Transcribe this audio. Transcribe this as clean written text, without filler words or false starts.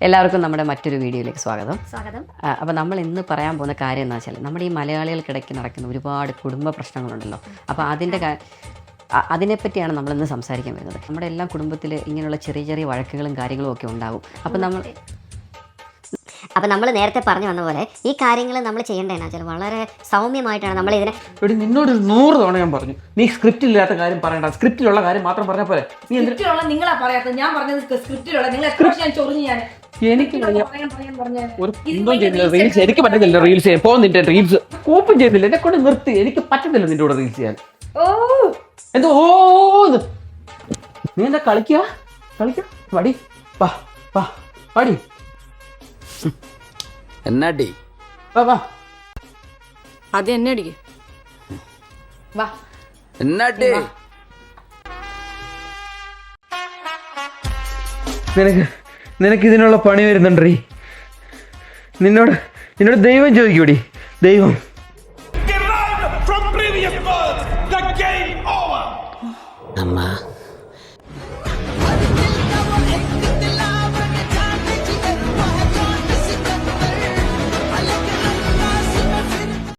എല്ലാവർക്കും നമ്മുടെ മറ്റൊരു വീഡിയോയിലേക്ക് സ്വാഗതം. അപ്പോൾ നമ്മൾ ഇന്ന് പറയാൻ പോകുന്ന കാര്യം എന്താ വെച്ചാൽ നമ്മുടെ ഈ മലയാളികൾക്കിടയ്ക്ക് നടക്കുന്ന ഒരുപാട് കുടുംബ പ്രശ്നങ്ങളുണ്ടല്ലോ. അപ്പോൾ അതിനെപ്പറ്റിയാണ് നമ്മളിന്ന് സംസാരിക്കാൻ വരുന്നത്. നമ്മുടെ എല്ലാ കുടുംബത്തിൽ ഇങ്ങനെയുള്ള ചെറിയ ചെറിയ വഴക്കുകളും കാര്യങ്ങളും ഒക്കെ ഉണ്ടാകും. അപ്പോൾ നമ്മൾ നേരത്തെ പറഞ്ഞു വന്ന പോലെ ഈ കാര്യങ്ങൾ നമ്മൾ ചെയ്യേണ്ടതെന്ന് വെച്ചാൽ വളരെ സൗമ്യമായിട്ടാണ് നമ്മൾ ഇതിനെ. നിന്നോട് 100 തവണ ഞാൻ പറഞ്ഞു, നീ സ്ക്രിപ്റ്റ് ഇല്ലാത്ത കാര്യം പറയണ്ട, സ്ക്രിപ്റ്റിലുള്ള കാര്യം മാത്രം പറഞ്ഞാൽ പോലെ. നീ നിങ്ങളാ പറയാത്തത്, ഞാൻ പറഞ്ഞത് സ്ക്രിപ്റ്റിലുള്ള. ഞാൻ ചൊറിഞ്ഞു. ഞാൻ എനിക്ക് ഒരു ഒന്നും ചെയ്യുന്നില്ല, റീൽസ് എനിക്ക് പറ്റുന്നില്ല. റീൽസ് ചെയ്യാൻ പോകുന്നില്ല, റീൽസ് ഓപ്പൺ ചെയ്യുന്നില്ല, എന്നെ കൊണ്ട് നിർത്തി. എനിക്ക് പറ്റുന്നില്ല നിന്റെ കൂടെ റീൽസ് ചെയ്യാൻ. എന്തോ നീ എന്താ കളിക്കുക വടി വടി എന്നാടി വാ അത് എന്നടി വാ എന്നാടി നിനക്ക് ഇതിനുള്ള പണി വരുന്നുണ്ടീ. നിന്നോട് ദൈവം ചോദിക്കൂടി, ദൈവം. അമ്മ